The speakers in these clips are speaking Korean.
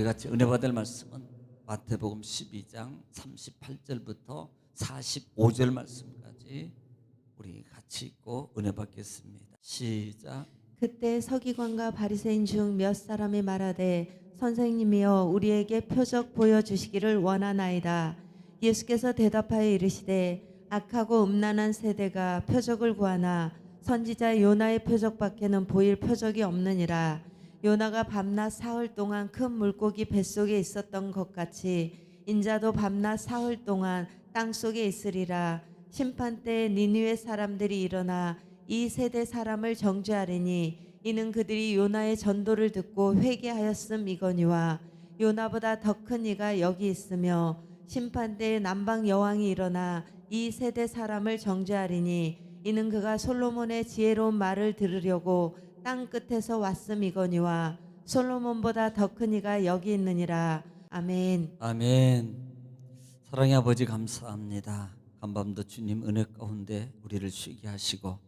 우리 같이 은혜 받을 말씀은 마태복음 12장 38절부터 45절 말씀까지 우리 같이 읽고 은혜 받겠습니다. 시작. 그때 서기관과 바리새인 중 몇 사람이 말하되 선생님이여 우리에게 표적 보여주시기를 원하나이다. 예수께서 대답하여 이르시되 악하고 음란한 세대가 표적을 구하나 선지자 요나의 표적밖에는 보일 표적이 없느니라. 요나가 밤낮 사흘 동안 큰 물고기 뱃속에 있었던 것 같이 인자도 밤낮 사흘 동안 땅속에 있으리라. 심판 때에 니느웨 사람들이 일어나 이 세대 사람을 정죄하리니 이는 그들이 요나의 전도를 듣고 회개하였음이거니와 요나보다 더 큰 이가 여기 있으며 심판 때에 남방 여왕이 일어나 이 세대 사람을 정죄하리니 이는 그가 솔로몬의 지혜로운 말을 들으려고 땅 끝에서 왔음이거니와 솔로몬보다 더 큰 이가 여기 있느니라. 아멘. 아멘. 사랑의 아버지 감사합니다. 간밤도 주님 은혜 가운데 우리를 쉬게 하시고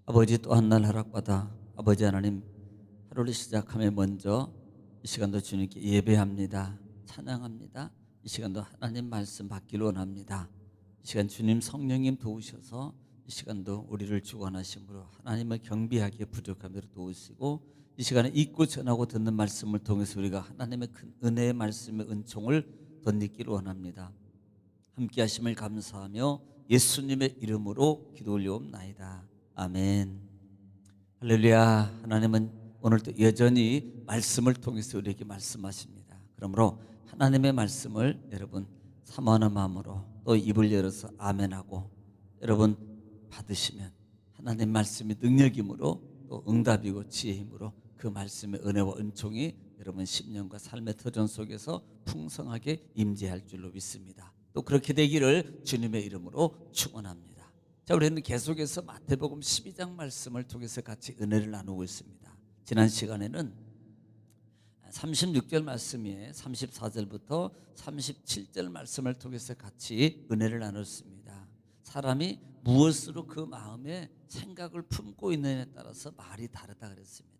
아버지 또 한 날 허락받아 아버지 하나님 하루를 시작하며 먼저 이 시간도 주님께 예배합니다. 찬양합니다. 이 시간도 하나님 말씀 받기를 원합니다. 이 시간 주님 성령님 도우셔서 이 시간도 우리를 주관하심으로 하나님을 경배하기에 부족한 대로 도우시고 이 시간에 읽고 전하고 듣는 말씀을 통해서 우리가 하나님의 큰 은혜의 말씀의 은총을 덧입기를 원합니다. 함께 하심을 감사하며 예수님의 이름으로 기도 올려옵나이다. 아멘. 할렐루야. 하나님은 오늘도 여전히 말씀을 통해서 우리에게 말씀하십니다. 그러므로 하나님의 말씀을 여러분 사모하는 마음으로 또 입을 열어서 아멘하고 여러분 받으시면 하나님 말씀이 능력이므로 또 응답이고 지혜의 힘으로 그 말씀의 은혜와 은총이 여러분 심령과 삶의 터전 속에서 풍성하게 임재할 줄로 믿습니다. 또 그렇게 되기를 주님의 이름으로 축원합니다. 자, 우리는 계속해서 마태복음 12장 말씀을 통해서 같이 은혜를 나누고 있습니다. 지난 시간에는 36절 말씀에 34절부터 37절 말씀을 통해서 같이 은혜를 나눴습니다. 사람이 무엇으로 그 마음에 생각을 품고 있느냐에 따라서 말이 다르다 그랬습니다.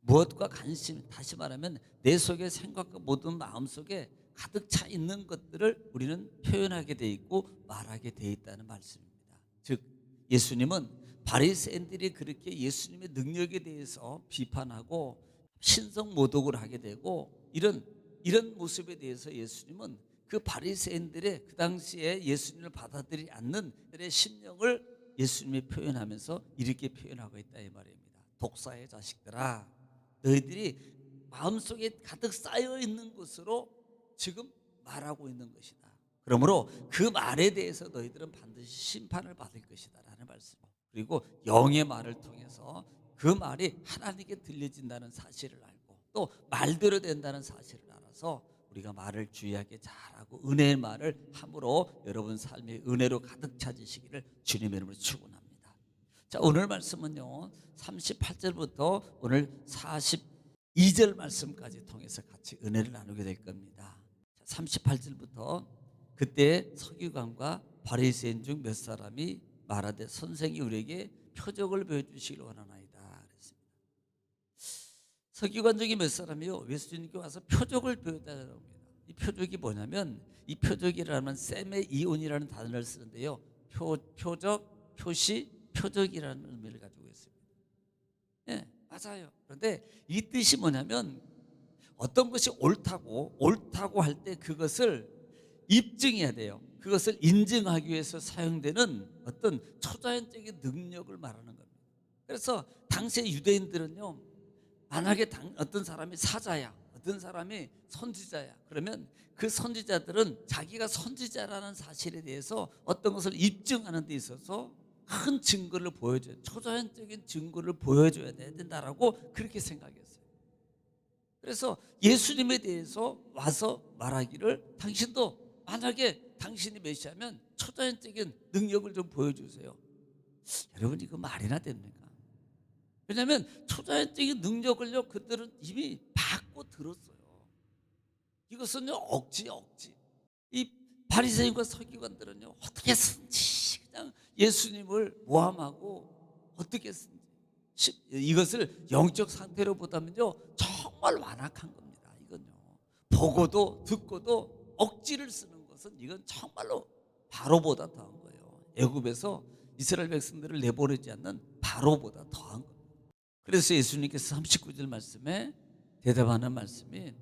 무엇과 관심, 다시 말하면 내 속의 생각과 모든 마음 속에 가득 차 있는 것들을 우리는 표현하게 돼 있고 말하게 돼 있다는 말씀입니다. 즉 예수님은 바리새인들이 그렇게 예수님의 능력에 대해서 비판하고 신성 모독을 하게 되고 이런 모습에 대해서 예수님은 그 바리새인들의 그 당시에 예수님을 받아들이지 않는 그들의 심령을 예수님이 표현하면서 이렇게 표현하고 있다 이 말입니다. 독사의 자식들아, 너희들이 마음속에 가득 쌓여 있는 것으로 지금 말하고 있는 것이다. 그러므로 그 말에 대해서 너희들은 반드시 심판을 받을 것이다 라는 말씀. 그리고 영의 말을 통해서 그 말이 하나님께 들려진다는 사실을 알고 또 말대로 된다는 사실을 알아서 우리가 말을 주의하게 잘하고 은혜의 말을 함으로 여러분 삶의 은혜로 가득 차지시기를 주님의 이름으로 축원합니다. 자, 오늘 말씀은요 38절부터 오늘 42절 말씀까지 통해서 같이 은혜를 나누게 될 겁니다. 38절부터 그때 서기관과 바리새인 중 몇 사람이 말하되 선생이 우리에게 표적을 보여주시길 원하나이다 그랬습니다. 서기관 중에 몇 사람이요 예수님께 와서 표적을 보여달라고 합니다. 이 표적이 뭐냐면 이 표적이라면 세메이온이라는 단어를 쓰는데요 표적, 표시, 표적이라는 의미를 가지고 있습니다. 예, 맞아요. 그런데 이 뜻이 뭐냐면 어떤 것이 옳다고 할 때 그것을 입증해야 돼요. 그것을 인증하기 위해서 사용되는 어떤 초자연적인 능력을 말하는 겁니다. 그래서 당시의 유대인들은요 만약에 어떤 사람이 사자야, 어떤 사람이 선지자야 그러면 그 선지자들은 자기가 선지자라는 사실에 대해서 어떤 것을 입증하는 데 있어서 큰 증거를 보여줘야, 초자연적인 증거를 보여줘야 된다라고 그렇게 생각했어요. 그래서 예수님에 대해서 와서 말하기를 당신도 만약에 당신이 메시아면 초자연적인 능력을 좀 보여주세요. 여러분 이거 말이나 됩니까? 왜냐하면 초자연적인 능력을요 그들은 이미 받고 들었어요. 이것은요 억지. 이 바리새인과 서기관들은요 어떻게든지 그냥 예수님을 모함하고 어떻게든지 이것을 영적 상태로 보다면요 정말 완악한 겁니다. 이건요 보고도 듣고도 억지를 쓰는 것은 이건 정말로 바로보다 더한 거예요. 애굽에서 이스라엘 백성들을 내보내지 않는 바로보다 더한 거예요. 그래서 예수님께서 39절 말씀에 대답하는 말씀이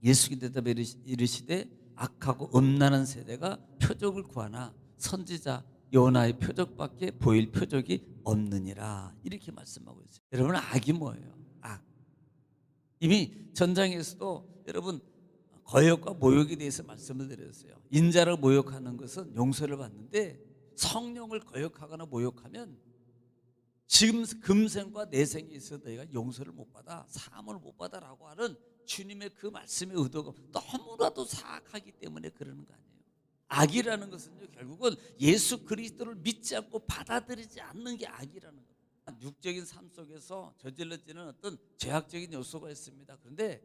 예수께 대답해 이르시되 악하고 음란한 세대가 표적을 구하나 선지자 요나의 표적밖에 보일 표적이 없느니라 이렇게 말씀하고 있어요. 여러분 악이 뭐예요? 악. 이미 전장에서도 여러분 거역과 모욕에 대해서 말씀을 드렸어요. 인자를 모욕하는 것은 용서를 받는데 성령을 거역하거나 모욕하면 지금 금생과 내생에 있어 너희가 용서를 못 받아 사함을 못 받아라고 하는 주님의 그 말씀의 의도가 너무나도 사악하기 때문에 그러는 거 아니에요. 악이라는 것은요 결국은 예수 그리스도를 믿지 않고 받아들이지 않는 게 악이라는 거예요. 육적인 삶 속에서 저질러지는 어떤 죄악적인 요소가 있습니다. 그런데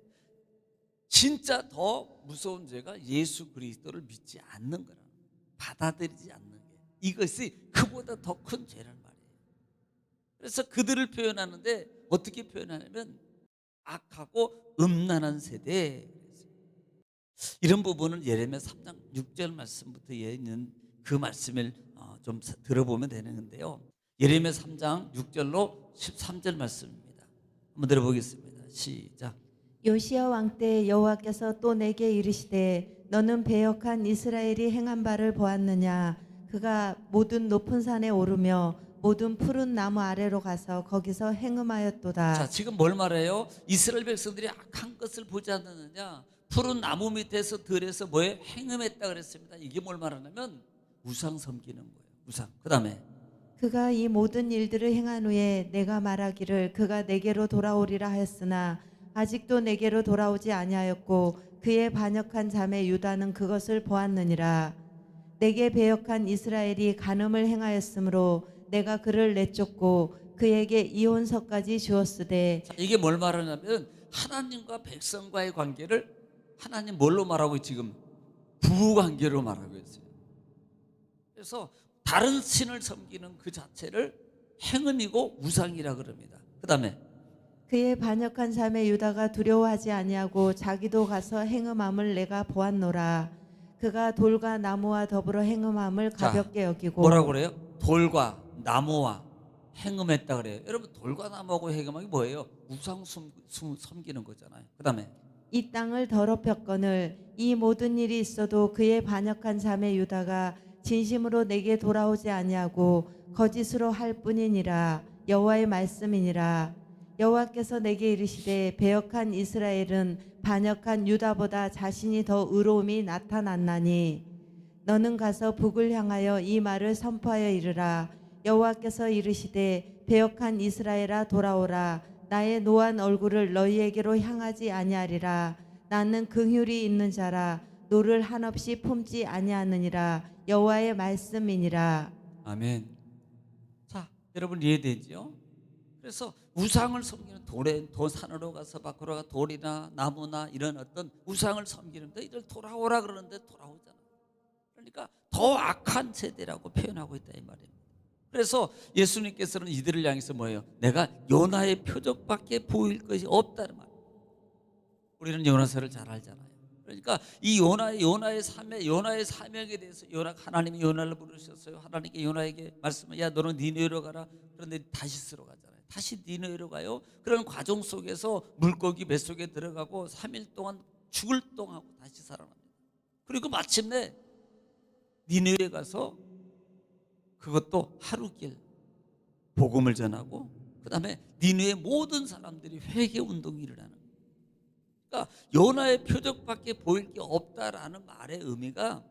진짜 더 무서운 죄가 예수 그리스도를 믿지 않는 거라, 받아들이지 않는 게 이것이 그보다 더 큰 죄란 말이에요. 그래서 그들을 표현하는데 어떻게 표현하냐면 악하고 음란한 세대. 이런 부분은 예레미야 3장 6절 말씀부터 있는 그 말씀을 좀 들어보면 되는데요. 예레미야 3장 6절로 13절 말씀입니다. 한번 들어보겠습니다. 시작. 요시야 왕 때 여호와께서 또 내게 이르시되 너는 배역한 이스라엘이 행한 바를 보았느냐. 그가 모든 높은 산에 오르며 모든 푸른 나무 아래로 가서 거기서 행음하였도다. 자, 지금 뭘 말해요? 이스라엘 백성들이 악한 것을 보지 않느냐? 푸른 나무 밑에서 들에서 뭐에 행음했다 그랬습니다. 이게 뭘 말하냐면 우상 섬기는 거예요. 우상. 그다음에 그가 이 모든 일들을 행한 후에 내가 말하기를 그가 내게로 돌아오리라 하였으나 아직도 내게로 돌아오지 아니하였고 그의 반역한 자매 유다는 그것을 보았느니라. 내게 배역한 이스라엘이 간음을 행하였으므로 내가 그를 내쫓고 그에게 이혼서까지 주었으되. 자, 이게 뭘 말하냐면 하나님과 백성과의 관계를 하나님 뭘로 말하고 지금 부부관계로 말하고 있어요. 그래서 다른 신을 섬기는 그 자체를 행음이고 우상이라 그럽니다. 그다음에 그의 반역한 자매 유다가 두려워하지 아니하고 자기도 가서 행음함을 내가 보았노라. 그가 돌과 나무와 더불어 행음함을 가볍게 여기고. 뭐라고 그래요? 돌과 나무와 행음했다 그래요. 여러분 돌과 나무하고 행음하기 뭐예요? 우상 섬기는 거잖아요. 그다음에 이 땅을 더럽혔거늘 이 모든 일이 있어도 그의 반역한 자매 유다가 진심으로 내게 돌아오지 아니하고 거짓으로 할 뿐이니라. 여호와의 말씀이니라. 여호와께서 내게 이르시되 배역한 이스라엘은 반역한 유다보다 자신이 더 의로움이 나타났나니 너는 가서 북을 향하여 이 말을 선포하여 이르라. 여호와께서 이르시되 배역한 이스라엘아 돌아오라. 나의 노한 얼굴을 너희에게로 향하지 아니하리라. 나는 긍휼이 있는 자라. 노를 한없이 품지 아니하느니라. 여호와의 말씀이니라. 아멘. 자, 여러분 이해되죠? 그래서 우상을 섬기는 산으로 가서 밖으로 가 돌이나 나무나 이런 어떤 우상을 섬기는데 이들 돌아오라 그러는데 돌아오잖아. 그러니까 더 악한 세대라고 표현하고 있다 이 말입니다. 그래서 예수님께서는 이들을 향해서 뭐예요? 내가 요나의 표적밖에 보일 것이 없다는 말. 우리는 요나서를 잘 알잖아요. 그러니까 이 요나의 사명에 대해서 하나님이 요나를 부르셨어요. 하나님께 요나에게 말씀을 야 너는 니느웨로 가라. 그런데 다시스로 가잖아요. 다시 니느웨로 가요. 그런 과정 속에서 물고기 뱃속에 들어가고 3일 동안 죽을 동하고 다시 살아납니다. 그리고 마침내 니느웨에 가서 그것도 하루길 복음을 전하고 그다음에 니느웨 모든 사람들이 회개 운동이 일어나는 거예요. 그러니까 요나의 표적밖에 보일 게 없다라는 말의 의미가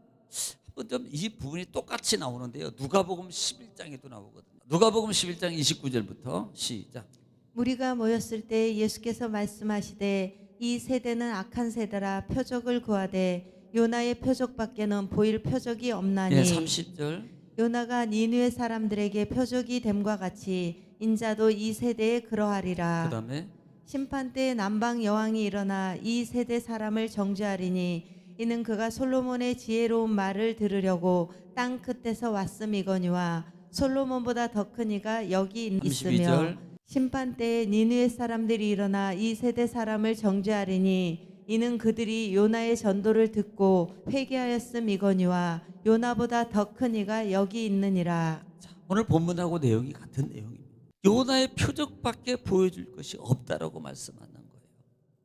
한번 좀 이 부분이 똑같이 나오는데요. 누가복음 11장에도 나오거든요. 누가복음 11장 29절부터 시작. 무리가 모였을 때 예수께서 말씀하시되 이 세대는 악한 세대라 표적을 구하되 요나의 표적밖에는 보일 표적이 없나니. 네, 30절. 요나가 니느웨 사람들에게 표적이 됨과 같이 인자도 이 세대에 그러하리라. 그다음에 심판 때 남방 여왕이 일어나 이 세대 사람을 정죄하리니 이는 그가 솔로몬의 지혜로운 말을 들으려고 땅 끝에서 왔음이거니와 솔로몬보다 더 큰 이가 여기 있으며. 32절. 심판 때에 니느웨 사람들이 일어나 이 세대 사람을 정죄하리니 이는 그들이 요나의 전도를 듣고 회개하였음이거니와 요나보다 더 큰 이가 여기 있느니라. 오늘 본문하고 내용이 같은 내용입니다. 요나의 표적밖에 보여줄 것이 없다라고 말씀하는 거예요.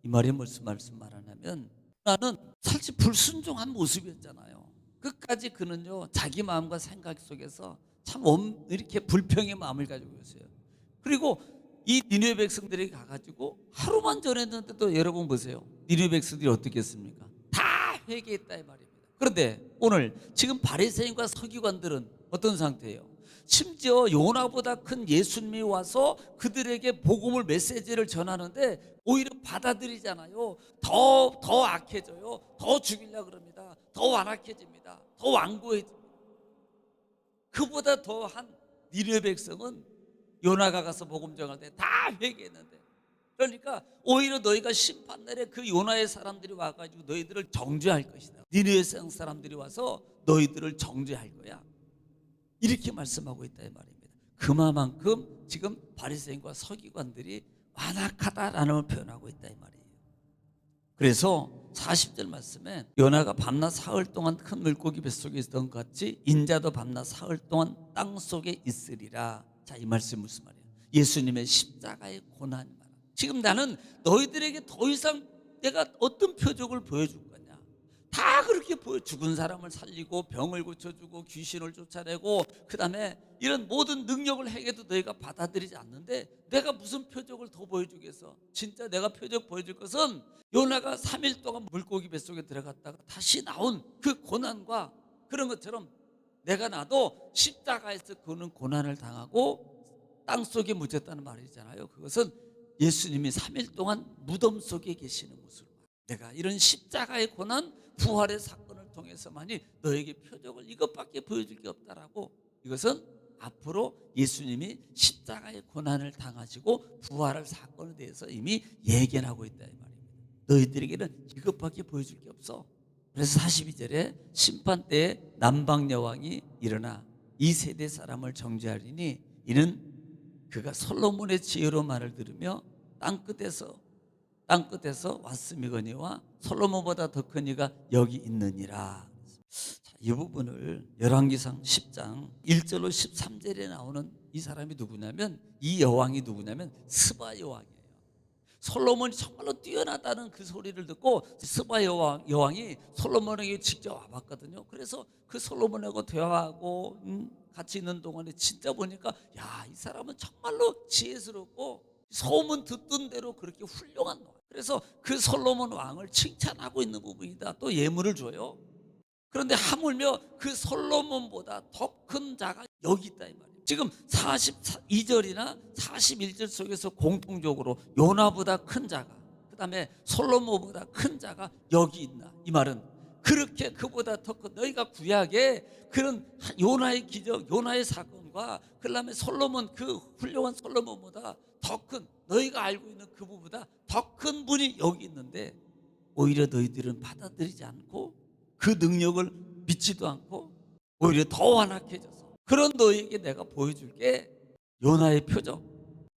이 말이 무슨 말하냐면, 나는 사실 불순종한 모습이었잖아요. 끝까지 그는요 자기 마음과 생각 속에서 참 이렇게 불평의 마음을 가지고 있어요. 그리고 이 니느웨 백성들이 가가지고 하루만 전했는데도 여러분 보세요. 니느웨 백성들이 어떻게 했습니까? 다 회개했다 이 말입니다. 그런데 오늘 지금 바리새인과 서기관들은 어떤 상태예요? 심지어 요나보다 큰 예수님이 와서 그들에게 복음을 메시지를 전하는데 오히려 받아들이잖아요. 더 악해져요. 더 죽이려고 그럽니다. 더 완악해집니다. 더 완고해집니다. 그보다 더한 니느웨 백성은 요나가 가서 복음 전할 때 다 회개했는데, 그러니까 오히려 너희가 심판날에 그 요나의 사람들이 와가지고 너희들을 정죄할 것이다. 니느웨 사람들이 와서 너희들을 정죄할 거야. 이렇게 말씀하고 있다 이 말입니다. 그만큼 지금 바리새인과 서기관들이 완악하다라는 걸 표현하고 있다 이 말이에요. 그래서 40절 말씀에 요나가 밤낮 사흘 동안 큰 물고기 뱃속에 있던 것 같이 인자도 밤낮 사흘 동안 땅 속에 있으리라. 자, 이 말씀 무슨 말이에요? 예수님의 십자가의 고난이 말이야. 지금 나는 너희들에게 더 이상 내가 어떤 표적을 보여줄 거냐? 다 그렇게 보여. 죽은 사람을 살리고 병을 고쳐주고 귀신을 쫓아내고 그다음에 이런 모든 능력을 행해도 너희가 받아들이지 않는데 내가 무슨 표적을 더 보여주겠어? 진짜 내가 표적 보여줄 것은 요나가 3일 동안 물고기 뱃속에 들어갔다가 다시 나온 그 고난과 그런 것처럼 내가 나도 십자가에서 그는 고난을 당하고 땅속에 묻혔다는 말이잖아요. 그것은 예수님이 3일 동안 무덤 속에 계시는 모습을, 내가 이런 십자가의 고난 부활의 사건을 통해서만이 너에게 표적을 이것밖에 보여줄 게 없다라고, 이것은 앞으로 예수님이 십자가의 고난을 당하시고 부활할 사건에 대해서 이미 예견하고 있다 이 말입니다. 너희들에게는 이것밖에 보여줄 게 없어. 그래서 42절에 심판 때에 남방 여왕이 일어나 이 세대 사람을 정죄하리니 이는 그가 솔로몬의 지혜로 말을 들으며 땅끝에서 왔음이거니와 솔로몬보다 더 큰 이가 여기 있느니라. 자, 이 부분을 열왕기상 10장 1절로 13절에 나오는 이 사람이 누구냐면, 이 여왕이 누구냐면 스바 여왕이에요. 솔로몬이 정말로 뛰어나다는 그 소리를 듣고 스바 여왕이 솔로몬에게 직접 와봤거든요. 그래서 그 솔로몬하고 대화하고 같이 있는 동안에 진짜 보니까 야, 이 사람은 정말로 지혜스럽고 소문 듣던 대로 그렇게 훌륭한 왕. 그래서 그 솔로몬 왕을 칭찬하고 있는 부분이다. 또 예물을 줘요. 그런데 하물며 그 솔로몬보다 더 큰 자가 여기 있다 이 말이에요. 지금 42절이나 41절 속에서 공통적으로 요나보다 큰 자가, 그 다음에 솔로몬보다 큰 자가 여기 있나, 이 말은 그렇게 그보다 더 큰, 너희가 구약에 그런 요나의 기적, 요나의 사건과 그 다음에 솔로몬, 그 훌륭한 솔로몬보다 더 큰, 너희가 알고 있는 그분보다 더 큰 분이 여기 있는데 오히려 너희들은 받아들이지 않고 그 능력을 믿지도 않고 오히려 더 완악해져서, 그런 너희에게 내가 보여줄 게 요나의 표적,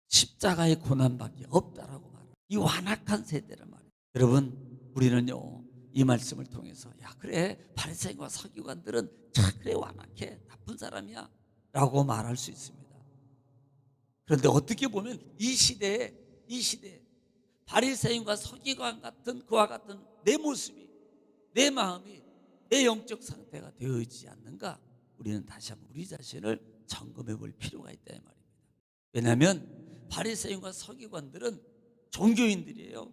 십자가의 고난밖에 없다라고 말해요. 이 완악한 세대를 말해요. 여러분, 우리는요 이 말씀을 통해서 야, 그래, 바리새인과 서기관들은 참 그래 완악해, 나쁜 사람이야 라고 말할 수 있습니다. 그런데 어떻게 보면 이 시대에 바리새인과 서기관 같은 그와 같은 내 모습이, 내 마음이, 내 영적 상태가 되어지지 않는가, 우리는 다시 한번 우리 자신을 점검해 볼 필요가 있다 이 말입니다. 왜냐하면 바리새인과 서기관들은 종교인들이에요.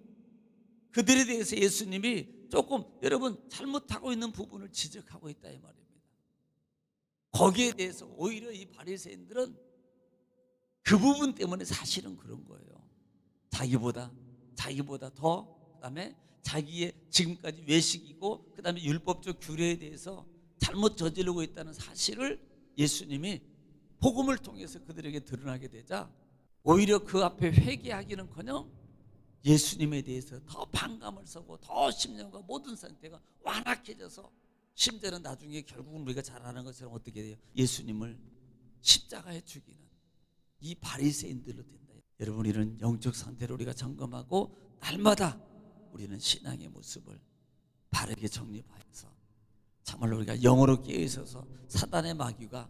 그들에 대해서 예수님이 조금 여러분 잘못하고 있는 부분을 지적하고 있다 이 말입니다. 거기에 대해서 오히려 이 바리새인들은 그 부분 때문에 사실은 그런 거예요. 자기보다 더, 그다음에 자기의 지금까지 외식이고 그다음에 율법적 규례에 대해서 잘못 저지르고 있다는 사실을 예수님이 복음을 통해서 그들에게 드러나게 되자 오히려 그 앞에 회개하기는커녕 예수님에 대해서 더 반감을 서고 더 심령과 모든 상태가 완악해져서, 심지어는 나중에 결국은 우리가 잘 아는 것처럼 어떻게 돼요? 예수님을 십자가에 죽이는 이 바리새인들로 된다. 여러분, 이런 영적 상태를 우리가 점검하고 날마다 우리는 신앙의 모습을 바르게 정립하여서 정말로 우리가 영으로 깨어 있어서 사단의 마귀가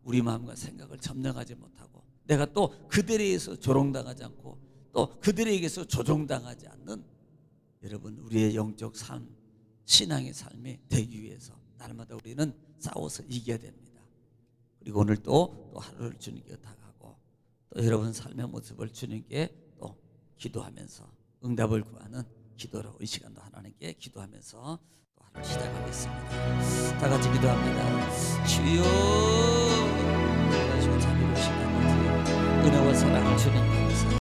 우리 마음과 생각을 점령하지 못하고, 내가 또 그들에 의해서 조롱당하지 않고 또 그들에게서 조종당하지 않는, 여러분 우리의 영적 삶, 신앙의 삶이 되기 위해서 날마다 우리는 싸워서 이겨야 됩니다. 그리고 오늘 또 하루를 주님께 의탁하고, 또 여러분 삶의 모습을 주님께 또 기도하면서 응답을 구하는 기도로 이 시간도 하나님께 기도하면서 또 하루를 시작하겠습니다. 다 같이 기도합니다. 주여, 자비로우신 아버지, 은혜와 사랑을 주님 감사합니다.